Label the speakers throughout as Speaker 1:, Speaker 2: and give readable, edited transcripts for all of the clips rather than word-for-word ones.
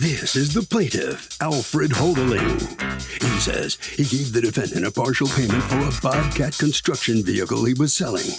Speaker 1: This is the plaintiff, Alfred Hodeling. He says he gave the defendant a partial payment for a Bobcat construction vehicle he was selling.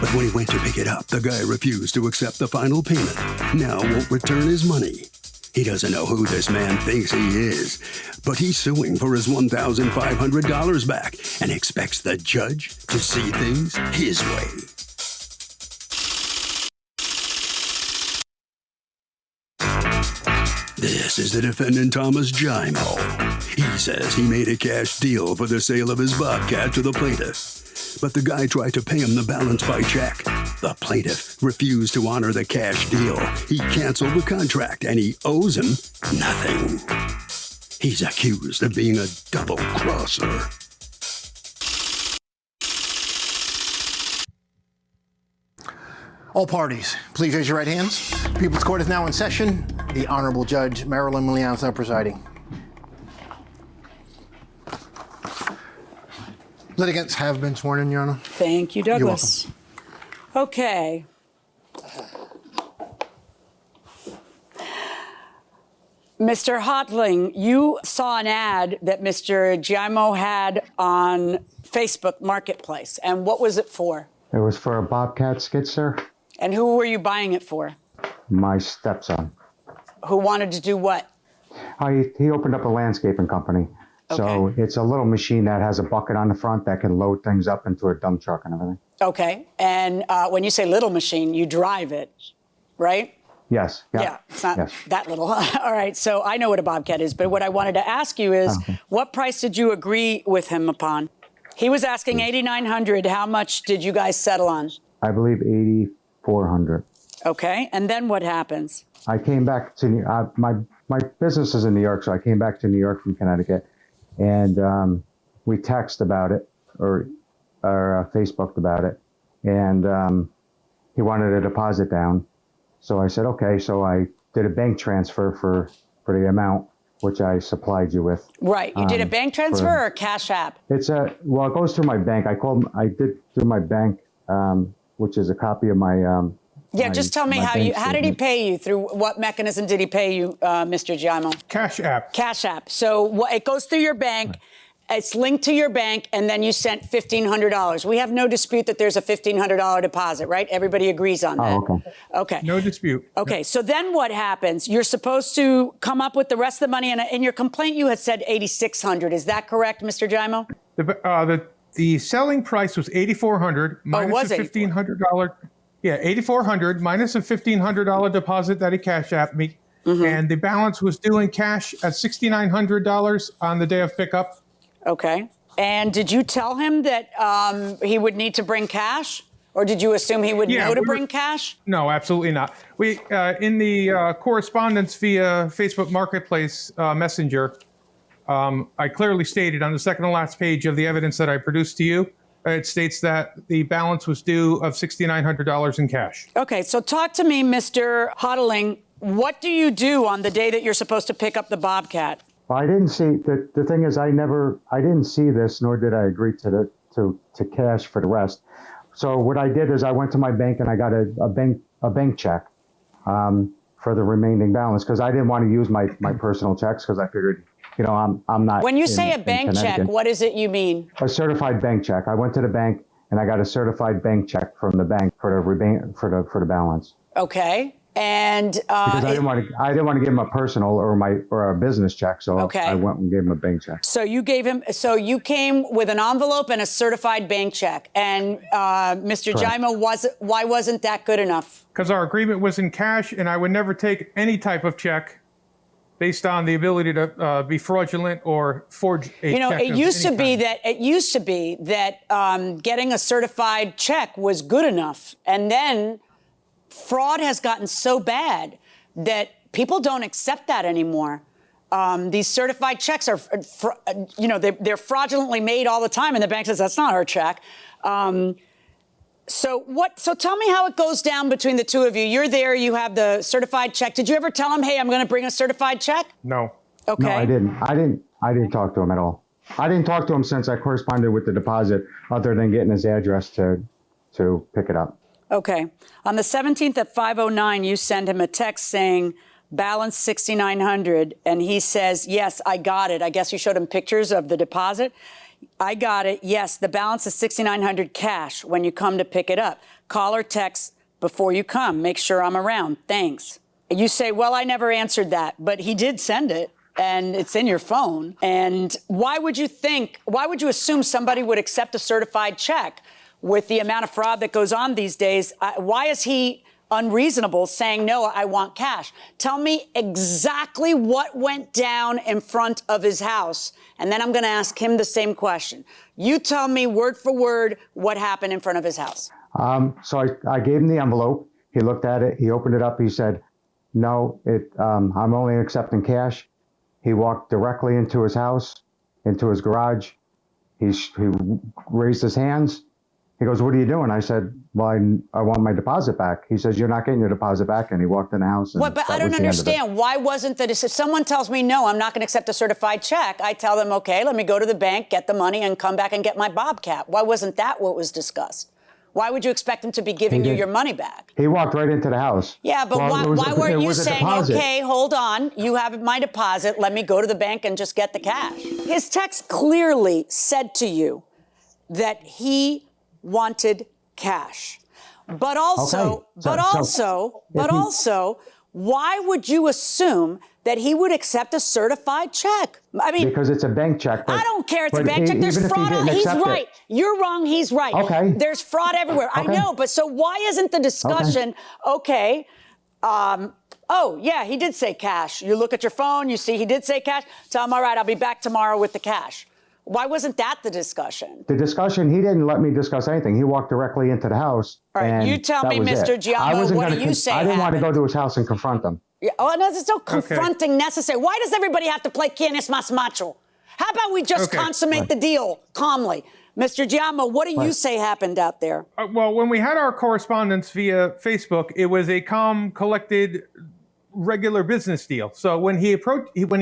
Speaker 1: But when he went to pick it up, the guy refused to accept the final payment. Now won't return his money. He doesn't know who this man thinks he is, but he's suing for his $1,500 back and expects the judge to see things his way. This is the defendant, Thomas Jimo. He says he made a cash deal for the sale of his Bobcat to the plaintiff, but the guy tried to pay him the balance by check. The plaintiff refused to honor the cash deal. He canceled the contract, and he owes him nothing. He's accused of being a double-crosser.
Speaker 2: All parties, please raise your right hands. People's Court is now in session. The Honorable Judge Marilyn Milian is now presiding. Litigants have been sworn in, Your Honor.
Speaker 3: Thank you, Douglas. Okay. Mr. Hotling, you saw an ad that Mr. Jimo had on Facebook Marketplace. And what was it for?
Speaker 4: It was for a Bobcat skid, sir.
Speaker 3: And who were you buying it for?
Speaker 4: My stepson.
Speaker 3: Who wanted to do what?
Speaker 4: He opened up a landscaping company.
Speaker 3: Okay.
Speaker 4: So it's a little machine that has a bucket on the front that can load things up into a dump truck and everything.
Speaker 3: Okay. And when you say little machine, you drive it, right?
Speaker 4: Yes.
Speaker 3: Yeah, it's not that little. All right. So I know what a Bobcat is, but what I wanted to ask you is, what price did you agree with him upon? He was asking $8,900. How much did you guys settle on?
Speaker 4: I believe $8,400.
Speaker 3: Okay. And then what happens?
Speaker 4: I came back to my business is in New York, so I came back to New York from Connecticut, and we texted about it or Facebooked about it, and he wanted a deposit down. So I said, okay. So I did a bank transfer for the amount, which I supplied you with.
Speaker 3: Right. You did a bank transfer or a cash app?
Speaker 4: It goes through my bank. I did through my bank, which is a copy of my.
Speaker 3: Just tell me how did he pay you? Through what mechanism did he pay you, Mr. Jimo?
Speaker 5: Cash app.
Speaker 3: Cash app. So it goes through your bank. It's linked to your bank, and then you sent $1,500. We have no dispute that there's a $1,500 deposit, right? Everybody agrees on that.
Speaker 4: Oh, okay.
Speaker 3: Okay.
Speaker 5: No dispute.
Speaker 3: Okay, so then what happens? You're supposed to come up with the rest of the money, and in your complaint you had said $8,600. Is that correct, Mr. Jimo?
Speaker 5: The selling price was $8,400 minus a $1,500. Yeah, $8,400 minus a $1,500 deposit that he cash app me, and the balance was due in cash at $6,900 on the day of pickup.
Speaker 3: Okay. And did you tell him that he would need to bring cash? Or did you assume he would know to bring cash?
Speaker 5: No, absolutely not. We in the correspondence via Facebook Marketplace Messenger, I clearly stated on the second to last page of the evidence that I produced to you, it states that the balance was due of $6,900 in cash. Okay,
Speaker 3: so talk to me, Mr. Hodeling. What do you do on the day that you're supposed to pick up the Bobcat?
Speaker 4: Well, I didn't see the thing is I didn't see this, nor did I agree to cash for the rest. So what I did is I went to my bank and I got a bank check for the remaining balance, because I didn't want to use my personal checks, because I figured, I'm not.
Speaker 3: When you say a bank check, what is it you mean?
Speaker 4: A certified bank check. I went to the bank and I got a certified bank check from the bank for the balance.
Speaker 3: Okay. And
Speaker 4: because I didn't want to give him a personal or a business check, so I went and gave him a bank check.
Speaker 3: So you came with an envelope and a certified bank check, and Mr. Jimo, why wasn't that good enough?
Speaker 5: Because our agreement was in cash, and I would never take any type of check based on the ability to be fraudulent or forge a check.
Speaker 3: It used to be that getting a certified check was good enough, and then fraud has gotten so bad that people don't accept that anymore. These certified checks are, they're fraudulently made all the time, and the bank says that's not our check. So tell me how it goes down between the two of you. You're there, you have the certified check. Did you ever tell him, hey, I'm going to bring a certified check?
Speaker 5: No.
Speaker 3: Okay.
Speaker 4: No, I didn't. I didn't talk to him at all. I didn't talk to him since I corresponded with the deposit, other than getting his address to pick it up.
Speaker 3: Okay. On the 17th at 5:09, you send him a text saying, balance 6,900, and he says, yes, I got it. I guess you showed him pictures of the deposit. I got it. Yes, the balance is 6,900 cash when you come to pick it up. Call or text before you come. Make sure I'm around. Thanks. You say, well, I never answered that, but he did send it, and it's in your phone. And why would you assume somebody would accept a certified check with the amount of fraud that goes on these days? Why is he unreasonable saying, no, I want cash? Tell me exactly what went down in front of his house, and then I'm going to ask him the same question. You tell me word for word what happened in front of his house.
Speaker 4: So I gave him the envelope. He looked at it. He opened it up. He said, no, I'm only accepting cash. He walked directly into his house, into his garage. He raised his hands. He goes, what are you doing? I said, well, I want my deposit back. He says, you're not getting your deposit back. And he walked in the house.
Speaker 3: But I don't understand. Why wasn't if someone tells me, no, I'm not going to accept a certified check, I tell them, okay, let me go to the bank, get the money, and come back and get my Bobcat. Why wasn't that what was discussed? Why would you expect him to be giving you your money back?
Speaker 4: He walked right into the house.
Speaker 3: Yeah, but why weren't you saying, okay, hold on, you have my deposit, let me go to the bank and just get the cash? His text clearly said to you that he wanted cash. But also, why would you assume that he would accept a certified check? I mean,
Speaker 4: because it's a bank check.
Speaker 3: I don't care. It's a bank check. There's fraud. He's right. You're wrong. He's right.
Speaker 4: Okay.
Speaker 3: There's fraud everywhere. Okay. I know. But so why isn't the discussion, okay, oh, yeah, he did say cash. You look at your phone, you see he did say cash. Tell him, all right, I'll be back tomorrow with the cash. Why wasn't that the discussion?
Speaker 4: The discussion, he didn't let me discuss anything. He walked directly into the house.
Speaker 3: All right, you tell me, Mr. Giammo, what do you say
Speaker 4: I didn't want to
Speaker 3: happened?
Speaker 4: go to his house and confront him.
Speaker 3: Yeah, oh, no, there's no confronting necessary. Why does everybody have to play quien es más macho? How about we just consummate the deal calmly? Mr. Giammo, what do you say happened out there?
Speaker 5: Well, when we had our correspondence via Facebook, it was a calm, collected, regular business deal. So when he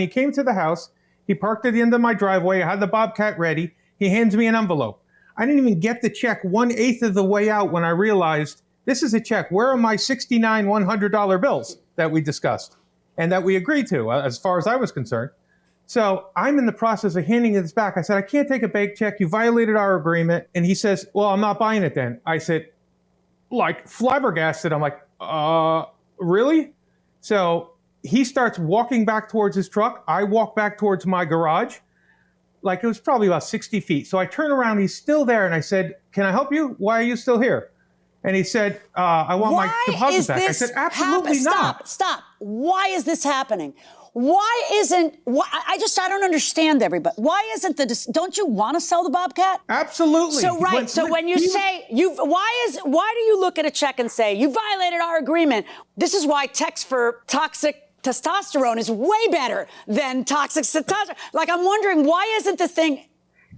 Speaker 5: came to the house, he parked at the end of my driveway. I had the Bobcat ready. He hands me an envelope. I didn't even get the check 1/8 of the way out when I realized this is a check. Where are my $69 $100 bills that we discussed and that we agreed to, as far as I was concerned? So I'm in the process of handing this back. I said, I can't take a bank check. You violated our agreement. And he says, well, I'm not buying it then. I said, like flabbergasted. I'm like, really? So he starts walking back towards his truck. I walk back towards my garage. Like it was probably about 60 feet. So I turn around, he's still there. And I said, can I help you? Why are you still here? And he said, I want my deposit back. I said, absolutely not.
Speaker 3: Stop. Why is this happening? I don't understand everybody. Why isn't don't you want to sell the Bobcat?
Speaker 5: Absolutely.
Speaker 3: So, right. When you say, why do you look at a check and say, you violated our agreement? This is why text for toxic testosterone is way better than toxic testosterone. Like, I'm wondering, why isn't the thing,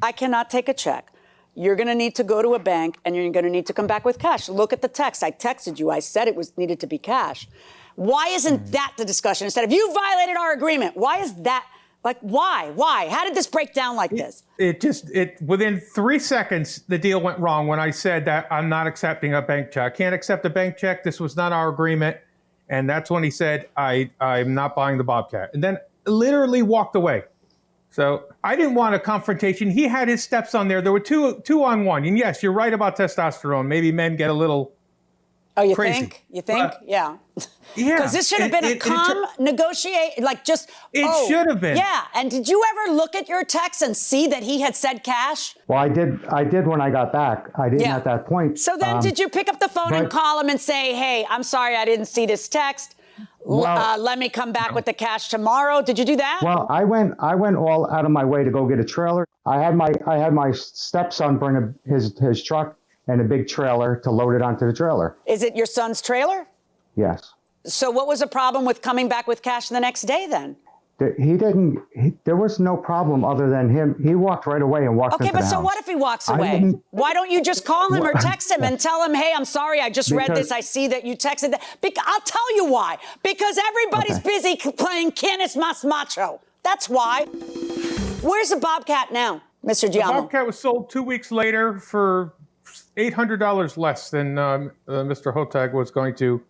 Speaker 3: I cannot take a check. You're going to need to go to a bank and you're going to need to come back with cash. Look at the text. I texted you. I said it needed to be cash. Why isn't that the discussion? Instead of you violated our agreement, why is that? Like, why? How did this break down like this?
Speaker 5: Within 3 seconds, the deal went wrong when I said that I'm not accepting a bank check. I can't accept a bank check. This was not our agreement. And that's when he said, I'm not buying the Bobcat. And then literally walked away. So I didn't want a confrontation. He had his steps on there. There were two on one. And yes, you're right about testosterone. Maybe men get a little crazy.
Speaker 3: Think? You think? Yeah.
Speaker 5: Yeah.
Speaker 3: Because this should have been a calm negotiation, like just.
Speaker 5: It should have been.
Speaker 3: Yeah. And did you ever look at your text and see that he had said cash?
Speaker 4: Well, I did when I got back. I didn't at that point.
Speaker 3: So then did you pick up the phone and call him and say, hey, I'm sorry, I didn't see this text. Let me come back with the cash tomorrow. Did you do that?
Speaker 4: Well, I went all out of my way to go get a trailer. I had my stepson bring his truck and a big trailer to load it onto the trailer.
Speaker 3: Is it your son's trailer?
Speaker 4: Yes.
Speaker 3: So what was the problem with coming back with cash the next day then?
Speaker 4: There was no problem other than him. He walked right away and walked into the house. Okay, but so
Speaker 3: what if he walks away? Why don't you just call him or text him and tell him, hey, I'm sorry, I just read this. I see that you texted that. I'll tell you why. Because everybody's busy playing quien es más macho. That's why. Where's the Bobcat now, Mr. Giammo?
Speaker 5: The Bobcat was sold 2 weeks later for $800 less than Mr. Hotag was going to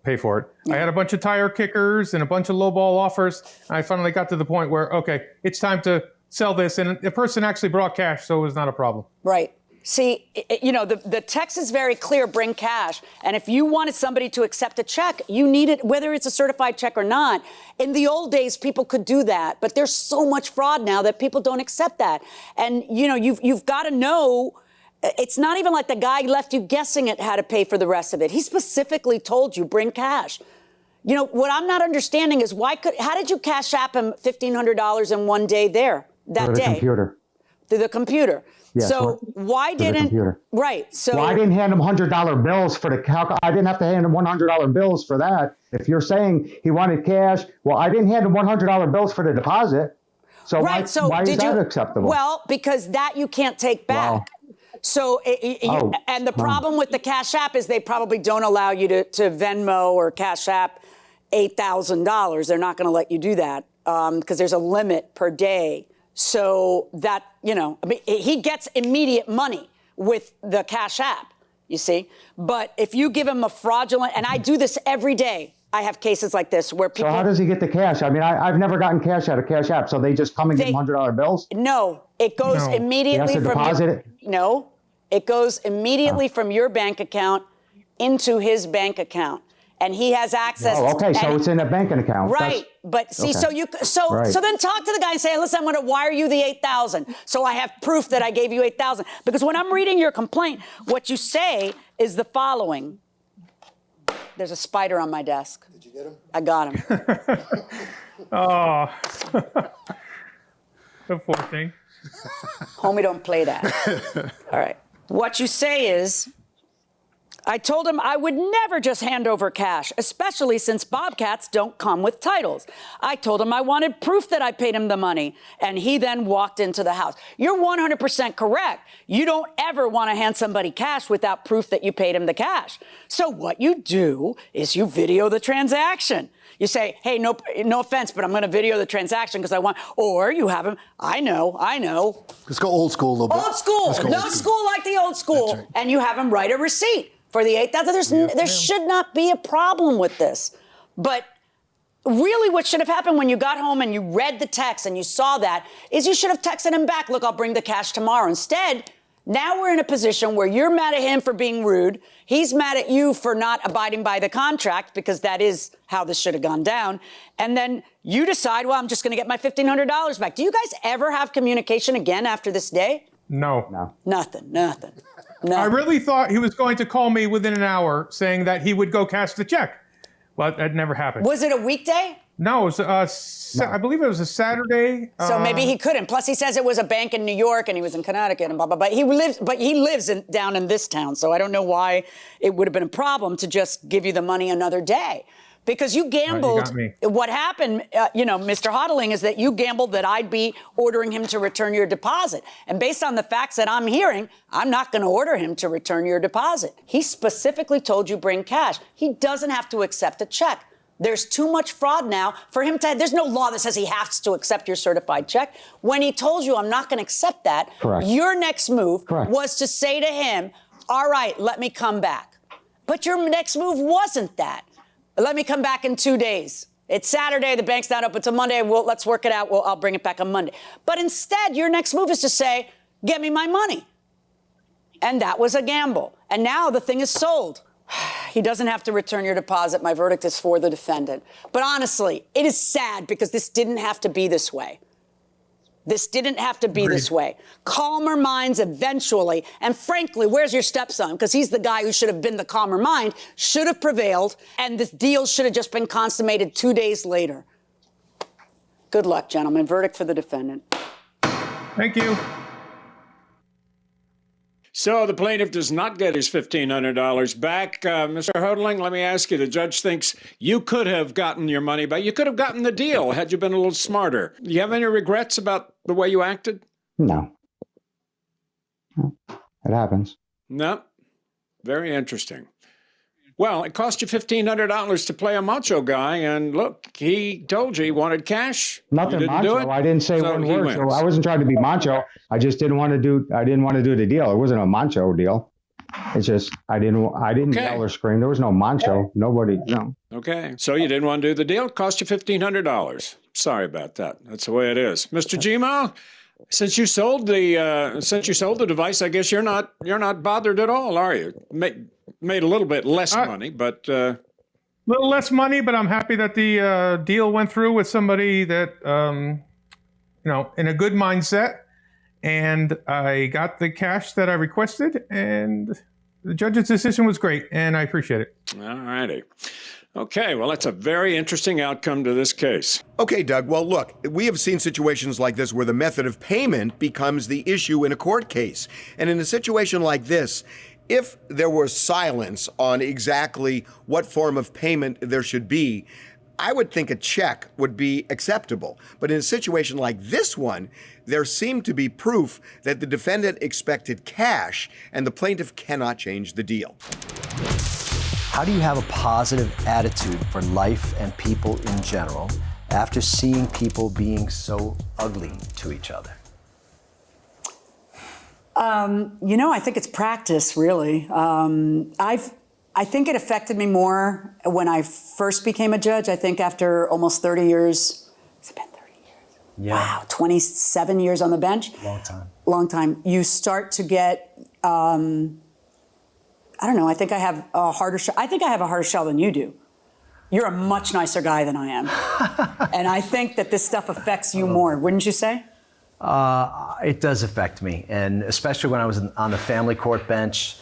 Speaker 5: pay for it. I had a bunch of tire kickers and a bunch of lowball offers. And I finally got to the point where, okay, it's time to sell this. And the person actually brought cash, so it was not a problem.
Speaker 3: Right. See, the text is very clear, bring cash. And if you wanted somebody to accept a check, you need it, whether it's a certified check or not. In the old days, people could do that. But there's so much fraud now that people don't accept that. And, you've got to know, it's not even like the guy left you guessing at how to pay for the rest of it. He specifically told you, bring cash. What I'm not understanding is how did you cash app him $1,500 in one day that
Speaker 4: day?
Speaker 3: The
Speaker 4: computer.
Speaker 3: Through the computer.
Speaker 4: Yes,
Speaker 3: so why didn't right? So
Speaker 4: I didn't hand him $100 bills for the calc. I didn't have to hand him $100 bills for that. If you're saying he wanted cash, well, I didn't hand him $100 bills for the deposit. So why is that acceptable?
Speaker 3: Well, because that you can't take back.
Speaker 4: Wow.
Speaker 3: So and the problem with the Cash App is they probably don't allow you to Venmo or Cash App $8,000. They're not going to let you do that because there's a limit per day. So that, he gets immediate money with the Cash App, you see. But if you give him a fraudulent, and I do this every day, I have cases like this where people.
Speaker 4: So how does he get the cash? I mean, I've never gotten cash out of Cash App. So they just come and give him $100 bills?
Speaker 3: No, it goes immediately from
Speaker 4: deposit it?
Speaker 3: No, it goes immediately from your bank account into his bank account. And he has access.
Speaker 4: Oh, okay. So it's in a banking account.
Speaker 3: Right. But see, okay. So then talk to the guy and say, listen, I'm going to wire you the $8,000. So I have proof that I gave you $8,000. Because when I'm reading your complaint, what you say is the following. There's a spider on my desk.
Speaker 2: Did you get him?
Speaker 3: I got him.
Speaker 5: Oh. The poor thing.
Speaker 3: Homie, don't play that. All right. What you say is, I told him I would never just hand over cash, especially since Bobcats don't come with titles. I told him I wanted proof that I paid him the money, and he then walked into the house. You're 100% correct. You don't ever want to hand somebody cash without proof that you paid him the cash. So what you do is you video the transaction. You say, hey, no offense, but I'm going to video the transaction because I want, or you have him, I know.
Speaker 2: Let's go old school a little bit.
Speaker 3: Old school, no school like the old school. Right. And you have him write a receipt for the $8,000. There should not be a problem with this. But really what should have happened when you got home and you read the text and you saw that is you should have texted him back, look, I'll bring the cash tomorrow. Instead, now we're in a position where you're mad at him for being rude. He's mad at you for not abiding by the contract because that is how this should have gone down. And then you decide, well, I'm just going to get my $1,500 back. Do you guys ever have communication again after this day?
Speaker 5: No.
Speaker 3: Nothing.
Speaker 5: I really thought he was going to call me within an hour saying that he would go cash the check. But that never happened.
Speaker 3: Was it a weekday?
Speaker 5: No, it was I believe it was a Saturday.
Speaker 3: So maybe he couldn't. Plus, he says it was a bank in New York and he was in Connecticut and blah, blah, blah. He lives down in this town. So I don't know why it would have been a problem to just give you the money another day. Because you gambled.
Speaker 5: You got me.
Speaker 3: What happened, Mr. Hodling, is that you gambled that I'd be ordering him to return your deposit. And based on the facts that I'm hearing, I'm not going to order him to return your deposit. He specifically told you bring cash. He doesn't have to accept a check. There's too much fraud now for him to. There's no law that says he has to accept your certified check. When he told you, I'm not going to accept that,
Speaker 4: Correct.
Speaker 3: Your next move
Speaker 4: Correct.
Speaker 3: was to say to him, all right, let me come back. But your next move wasn't that. Let me come back in 2 days. It's Saturday. The bank's not open till Monday. Let's work it out. I'll bring it back on Monday. But instead, your next move is to say, get me my money. And that was a gamble. And now the thing is sold. He doesn't have to return your deposit. My verdict is for the defendant. But honestly, it is sad because this didn't have to be this way. This didn't have to be this way. Calmer minds eventually. And frankly, where's your stepson? Because he's the guy who should have been the calmer mind, should have prevailed, and this deal should have just been consummated 2 days later. Good luck, gentlemen. Verdict for the defendant.
Speaker 5: Thank you.
Speaker 6: So the plaintiff does not get his $1,500 back. Mr. Hodling, let me ask you, the judge thinks you could have gotten your money back. You could have gotten the deal had you been a little smarter. Do you have any regrets about the way you acted?
Speaker 4: No. It happens.
Speaker 6: No. Very interesting. Well, it cost you $1,500 to play a macho guy, and look, he told you he wanted cash.
Speaker 4: Nothing macho. I didn't say one word, so I wasn't trying to be macho. I just didn't want to do. I didn't want to do the deal. It wasn't a macho deal. It's just I didn't
Speaker 6: Okay.
Speaker 4: yell or scream. There was no mancho. Nobody. No.
Speaker 6: Okay. So you didn't want to do the deal. It cost you $1,500. Sorry about that. That's the way it is. Mr. Gmo, since you sold the device, I guess you're not bothered at all, are you? Made a little bit less money, but
Speaker 5: A little less money, but I'm happy that the deal went through with somebody that, in a good mindset. And I got the cash that I requested, and the judge's decision was great, and I appreciate it.
Speaker 6: all righty. Okay, well, that's a very interesting outcome to this case.
Speaker 7: Okay, Doug. Well, look, we have seen situations like this where the method of payment becomes the issue in a court case. And in a situation like this, if there was silence on exactly what form of payment there should be, I would think a check would be acceptable. But in a situation like this one, there seemed to be proof that the defendant expected cash, and the plaintiff cannot change the deal.
Speaker 8: How do you have a positive attitude for life and people in general after seeing people being so ugly to each other?
Speaker 3: I think it's practice, really. I think it affected me more when I first became a judge. I think after almost 30 years, has it been 30 years?
Speaker 8: Yeah.
Speaker 3: Wow, 27 years on the bench. Long time. You start to get, I don't know, I think I have a harder shell than you do. You're a much nicer guy than I am. And I think that this stuff affects you more, wouldn't you say?
Speaker 8: It does affect me, and especially when I was on the family court bench,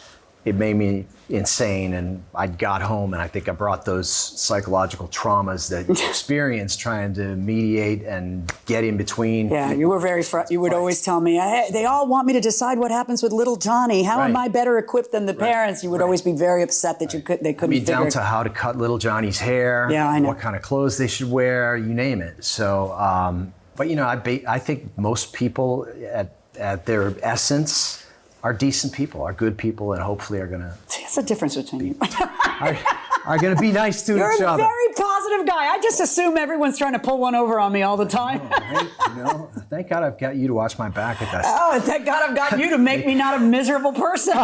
Speaker 8: it made me insane, and I got home and I think I brought those psychological traumas that you experience trying to mediate and get in between.
Speaker 3: Yeah, you were you would always tell me, hey, they all want me to decide what happens with little Johnny. How am I better equipped than the parents? You would always be very upset that they couldn't figure
Speaker 8: down to how to cut little Johnny's hair,
Speaker 3: I know.
Speaker 8: what kind of clothes they should wear, you name it. So, but I think most people at their essence are decent people, are good people, and hopefully are going to...
Speaker 3: There's a difference between you.
Speaker 8: are going to be nice to each other.
Speaker 3: You're a very positive guy. I just assume everyone's trying to pull one over on me all the time.
Speaker 8: Thank God I've got you to watch my back at that.
Speaker 3: Oh, thank God I've got you to make me not a miserable person.